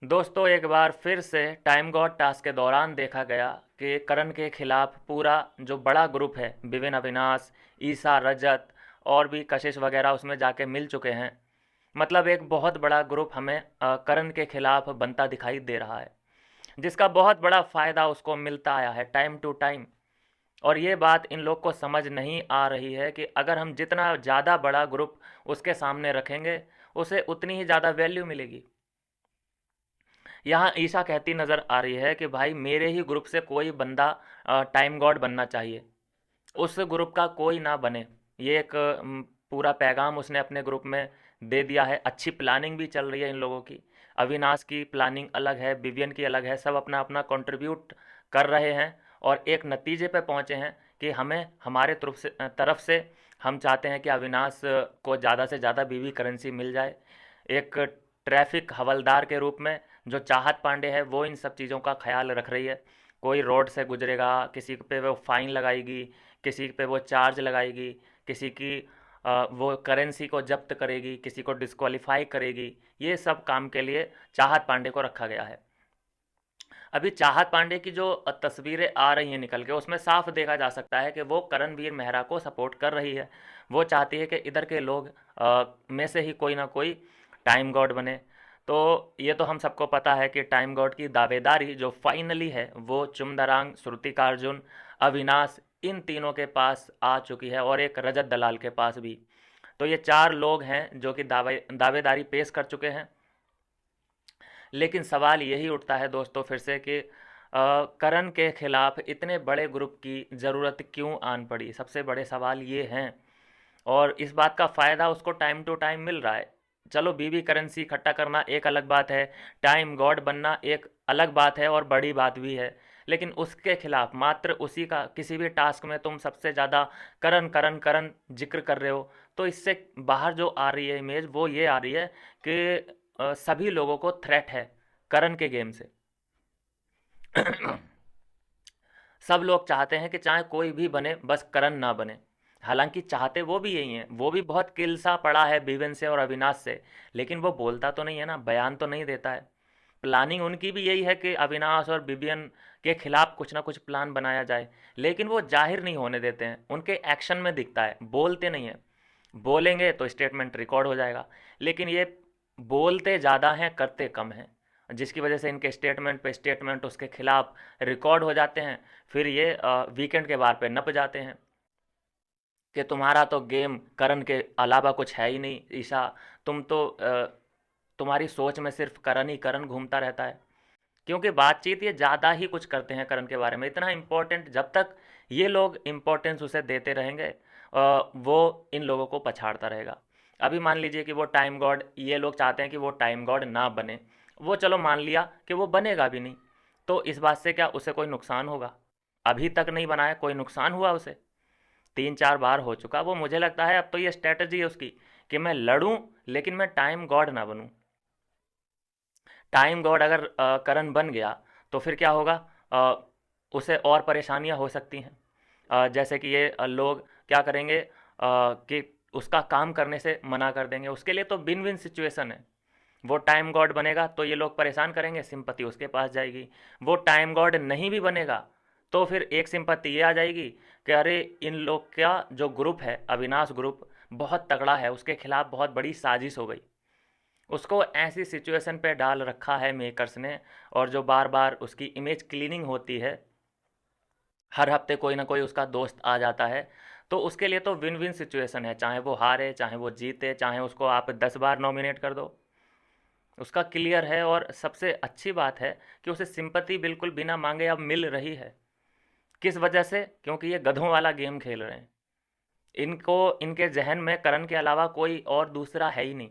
दोस्तों एक बार फिर से टाइम गॉड टास्क के दौरान देखा गया कि करण के खिलाफ पूरा जो बड़ा ग्रुप है, विवेन, अविनाश, ईसा, रजत और भी कशिश वगैरह उसमें जाके मिल चुके हैं। मतलब एक बहुत बड़ा ग्रुप हमें करण के खिलाफ बनता दिखाई दे रहा है, जिसका बहुत बड़ा फ़ायदा उसको मिलता आया है टाइम टू टाइम। और ये बात इन लोग को समझ नहीं आ रही है कि अगर हम जितना ज़्यादा बड़ा ग्रुप उसके सामने रखेंगे, उसे उतनी ही ज़्यादा वैल्यू मिलेगी। यहाँ ईशा कहती नज़र आ रही है कि भाई मेरे ही ग्रुप से कोई बंदा टाइम गॉड बनना चाहिए, उस ग्रुप का कोई ना बने। ये एक पूरा पैगाम उसने अपने ग्रुप में दे दिया है। अच्छी प्लानिंग भी चल रही है इन लोगों की। अविनाश की प्लानिंग अलग है, विवियन की अलग है, सब अपना अपना कंट्रीब्यूट कर रहे हैं और एक नतीजे पे पहुंचे हैं कि हमें हमारे तरफ से हम चाहते हैं कि अविनाश को ज़्यादा से ज़्यादा बीवी करेंसी मिल जाए। एक ट्रैफिक हवलदार के रूप में जो चाहत पांडे है वो इन सब चीज़ों का ख्याल रख रही है। कोई रोड से गुजरेगा, किसी पे वो फाइन लगाएगी, किसी पे वो चार्ज लगाएगी, किसी की वो करेंसी को जब्त करेगी, किसी को डिस्क्वालीफाई करेगी। ये सब काम के लिए चाहत पांडे को रखा गया है। अभी चाहत पांडे की जो तस्वीरें आ रही हैं निकल के, उसमें साफ देखा जा सकता है कि वो करणवीर मेहरा को सपोर्ट कर रही है। वो चाहती है कि इधर के लोग में से ही कोई ना कोई टाइम गॉड बने। तो ये तो हम सबको पता है कि टाइम गॉड की दावेदारी जो फाइनली है वो चुमदरांग, श्रुतिका अर्जुन, अविनाश, इन तीनों के पास आ चुकी है और एक रजत दलाल के पास भी। तो ये चार लोग हैं जो कि दावेदारी पेश कर चुके हैं। लेकिन सवाल यही उठता है दोस्तों फिर से कि करण के खिलाफ इतने बड़े ग्रुप की ज़रूरत क्यों आन पड़ी। सबसे बड़े सवाल ये हैं। और इस बात का फ़ायदा उसको टाइम टू टाइम मिल रहा है। चलो बीबी करेंसी इकट्ठा करना एक अलग बात है, टाइम गॉड बनना एक अलग बात है और बड़ी बात भी है। लेकिन उसके खिलाफ मात्र उसी का किसी भी टास्क में तुम सबसे ज़्यादा करण करण करण जिक्र कर रहे हो, तो इससे बाहर जो आ रही है इमेज वो ये आ रही है कि सभी लोगों को थ्रेट है करण के गेम से। सब लोग चाहते हैं कि चाहे कोई भी बने, बस करण ना बने। हालांकि चाहते वो भी यही हैं, वो भी बहुत किलसा पड़ा है बीवन से और अविनाश से, लेकिन वो बोलता तो नहीं है ना, बयान तो नहीं देता है। प्लानिंग उनकी भी यही है कि अविनाश और बिबियन के खिलाफ कुछ ना कुछ प्लान बनाया जाए, लेकिन वो जाहिर नहीं होने देते हैं। उनके एक्शन में दिखता है, बोलते नहीं हैं। बोलेंगे तो स्टेटमेंट रिकॉर्ड हो जाएगा, लेकिन ये बोलते ज़्यादा हैं, करते कम हैं, जिसकी वजह से इनके स्टेटमेंट पे स्टेटमेंट उसके खिलाफ रिकॉर्ड हो जाते हैं। फिर ये वीकेंड के बार पे नप जाते हैं कि तुम्हारा तो गेम करण के अलावा कुछ है ही नहीं ईशा। तुम तो तुम्हारी सोच में सिर्फ करण ही करण घूमता रहता है। क्योंकि बातचीत ये ज़्यादा ही कुछ करते हैं करण के बारे में, इतना इम्पोर्टेंट। जब तक ये लोग इम्पोर्टेंस उसे देते रहेंगे वो इन लोगों को पछाड़ता रहेगा। अभी मान लीजिए कि वो टाइम गॉड, ये लोग चाहते हैं कि वो टाइम गॉड ना बने। वो चलो मान लिया कि वो बनेगा भी नहीं, तो इस बात से क्या उसे कोई नुकसान होगा? अभी तक नहीं बनाया, कोई नुकसान हुआ उसे? 3-4 बार हो चुका वो। मुझे लगता है अब तो ये स्ट्रेटजी है उसकी कि मैं लड़ूं लेकिन मैं टाइम गॉड ना बनूं। टाइम गॉड अगर करण बन गया तो फिर क्या होगा? अ, उसे और परेशानियां हो सकती हैं। जैसे कि ये लोग क्या करेंगे कि उसका काम करने से मना कर देंगे। उसके लिए तो विन विन सिचुएशन है। वो टाइम गॉड बनेगा तो ये लोग परेशान करेंगे, सिंपत्ति उसके पास जाएगी। वो टाइम गॉड नहीं भी बनेगा तो फिर एक सिंपत्ति ये आ जाएगी कि अरे इन लोग का जो ग्रुप है, अविनाश ग्रुप, बहुत तगड़ा है, उसके खिलाफ बहुत बड़ी साजिश हो गई। उसको ऐसी सिचुएशन पे डाल रखा है मेकर्स ने। और जो बार बार उसकी इमेज क्लीनिंग होती है, हर हफ्ते कोई ना कोई उसका दोस्त आ जाता है, तो उसके लिए तो विन विन सिचुएशन है। चाहे वो हारे, चाहे वो जीते, चाहे उसको आप 10 बार नॉमिनेट कर दो, उसका क्लियर है। और सबसे अच्छी बात है कि उसे सिंपति बिल्कुल बिना मांगे अब मिल रही है। किस वजह से? क्योंकि ये गधों वाला गेम खेल रहे हैं। इनको, इनके जहन में करण के अलावा कोई और दूसरा है ही नहीं।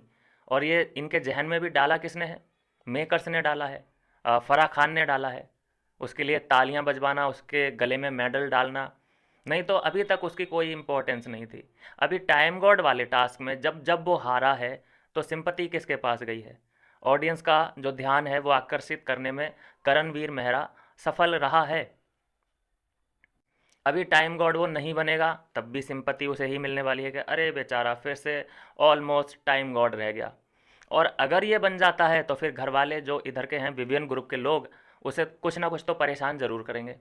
और ये इनके जहन में भी डाला किसने है? मेकर्स ने डाला है, फराह खान ने डाला है। उसके लिए तालियां बजवाना, उसके गले में मेडल डालना, नहीं तो अभी तक उसकी कोई इंपॉर्टेंस नहीं थी। अभी टाइम गॉड वाले टास्क में जब जब वो हारा है तो सिंपति किसके पास गई है? ऑडियंस का जो ध्यान है वो आकर्षित करने में करणवीर मेहरा सफल रहा है। अभी टाइम गॉड वो नहीं बनेगा तब भी सिंपति उसे ही मिलने वाली है कि अरे बेचारा फिर से ऑलमोस्ट टाइम गॉड रह गया। और अगर ये बन जाता है तो फिर घर वाले जो इधर के हैं विवियन ग्रुप के लोग उसे कुछ ना कुछ तो परेशान ज़रूर करेंगे।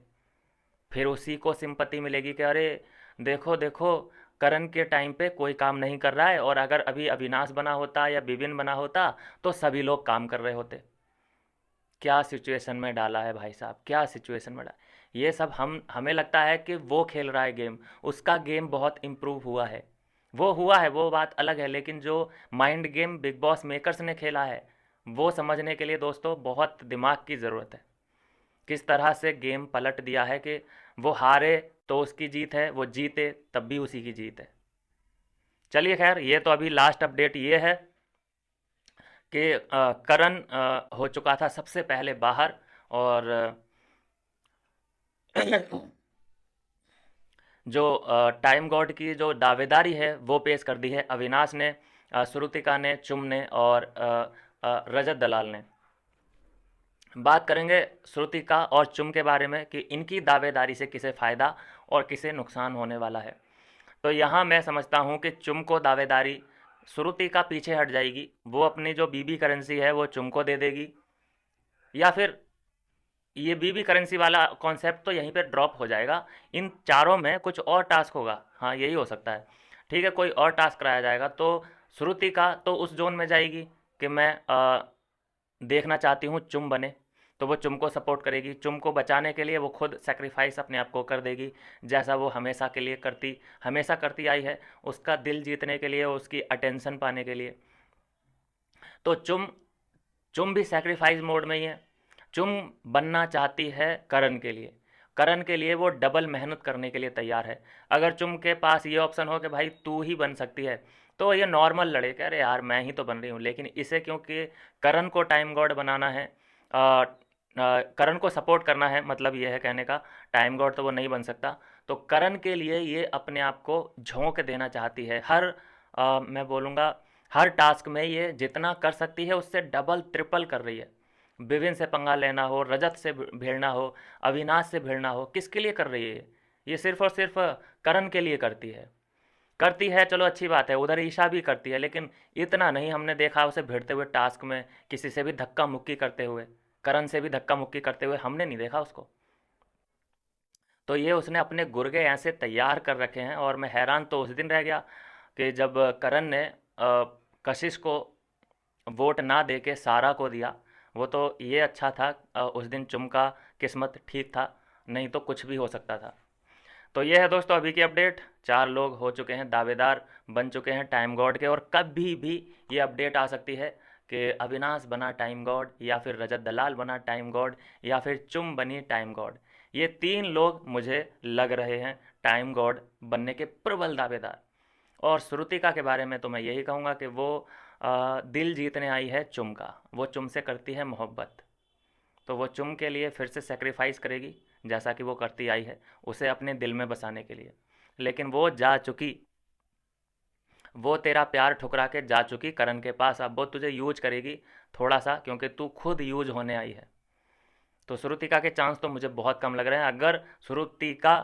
फिर उसी को सिंपत्ति मिलेगी कि अरे देखो देखो, करण के टाइम पे कोई काम नहीं कर रहा है, और अगर अभी अविनाश बना होता या विपिन बना होता तो सभी लोग काम कर रहे होते। क्या सिचुएशन में डाला है भाई साहब, क्या सिचुएशन में डाला। ये सब हमें लगता है कि वो खेल रहा है गेम, उसका गेम बहुत इम्प्रूव हुआ है, वो हुआ है, वो बात अलग है, लेकिन जो mind game big boss makers ने खेला है वो समझने के लिए दोस्तों बहुत दिमाग की ज़रूरत है। किस तरह से गेम पलट दिया है कि वो हारे तो उसकी जीत है, वो जीते तब भी उसी की जीत है। चलिए खैर, ये तो अभी लास्ट अपडेट ये है कि करण हो चुका था सबसे पहले बाहर, और जो टाइम गॉड की जो दावेदारी है वो पेश कर दी है अविनाश ने, श्रुतिका ने, चुम ने और रजत दलाल ने। बात करेंगे श्रुतिका और चुम के बारे में कि इनकी दावेदारी से किसे फ़ायदा और किसे नुकसान होने वाला है। तो यहाँ मैं समझता हूँ कि चुम को दावेदारी, श्रुतिका पीछे हट जाएगी, वो अपनी जो बीबी करेंसी है वो चुम को दे देगी, या फिर ये बीबी करेंसी वाला कॉन्सेप्ट तो यहीं पे ड्रॉप हो जाएगा। इन चारों में कुछ और टास्क होगा, हाँ यही हो सकता है। ठीक है, कोई और टास्क कराया जाएगा तो श्रुतिका तो उस जोन में जाएगी कि मैं देखना चाहती हूँ चुम बने, तो वो चुम को सपोर्ट करेगी, चुम को बचाने के लिए वो खुद सेक्रीफाइस अपने आप को कर देगी, जैसा वो हमेशा के लिए हमेशा करती आई है, उसका दिल जीतने के लिए, उसकी अटेंशन पाने के लिए। तो चुम चुम भी सेक्रीफाइस मोड में ही है। चुम बनना चाहती है करण के लिए, करण के लिए वो डबल मेहनत करने के लिए तैयार है। अगर चुम के पास ये ऑप्शन हो कि भाई तू ही बन सकती है, तो ये नॉर्मल लड़े कि अरे यार मैं ही तो बन रही हूँ, लेकिन इसे क्योंकि करण को टाइम गॉड बनाना है, करण को सपोर्ट करना है, मतलब ये है कहने का, टाइम गॉड तो वो नहीं बन सकता। तो करण के लिए ये अपने आप को झोंक देना चाहती है, मैं बोलूँगा हर टास्क में ये जितना कर सकती है उससे डबल ट्रिपल कर रही है। विभिन्न से पंगा लेना हो, रजत से भिड़ना हो, अविनाश से भिड़ना हो, किसके लिए कर रही है ये सिर्फ और सिर्फ करण के लिए करती है। चलो अच्छी बात है, उधर ईशा भी करती है, लेकिन इतना नहीं हमने देखा उसे भिड़ते हुए टास्क में, किसी से भी धक्का मुक्की करते हुए, करण से भी धक्का मुक्की करते हुए हमने नहीं देखा उसको। तो ये उसने अपने गुर्गे ऐसे तैयार कर रखे हैं, और मैं हैरान तो उस दिन रह गया कि जब करण ने कशिश को वोट ना दे के सारा को दिया। वो तो ये अच्छा था, उस दिन चुम का किस्मत ठीक था, नहीं तो कुछ भी हो सकता था। तो ये है दोस्तों अभी की अपडेट, 4 लोग हो चुके हैं दावेदार, बन चुके हैं टाइम गॉड के, और कभी भी ये अपडेट आ सकती है कि अविनाश बना टाइम गॉड, या फिर रजत दलाल बना टाइम गॉड, या फिर चुम बनी टाइम गॉड। ये 3 लोग मुझे लग रहे हैं टाइम गॉड बनने के प्रबल दावेदार। और श्रुतिका के बारे में तो मैं यही कहूँगा कि वो दिल जीतने आई है चुम का, वो चुम से करती है मोहब्बत, तो वो चुम के लिए फिर से सेक्रीफाइस करेगी, जैसा कि वो करती आई है उसे अपने दिल में बसाने के लिए। लेकिन वो जा चुकी, वो तेरा प्यार ठुकरा के जा चुकी करण के पास, अब वो तुझे यूज करेगी थोड़ा सा, क्योंकि तू खुद यूज होने आई है। तो श्रुतिका के चांस तो मुझे बहुत कम लग रहे हैं। अगर श्रुतिका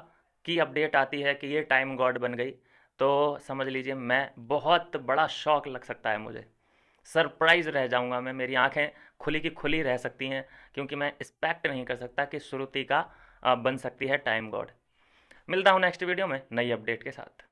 की अपडेट आती है कि ये टाइम गॉड बन गई, तो समझ लीजिए मैं बहुत बड़ा शौक लग सकता है मुझे, सरप्राइज़ रह जाऊंगा मैं, मेरी आंखें खुली की खुली रह सकती हैं, क्योंकि मैं एक्सपेक्ट नहीं कर सकता कि श्रुतिका बन सकती है टाइम गॉड। मिलता हूँ नेक्स्ट वीडियो में नई अपडेट के साथ।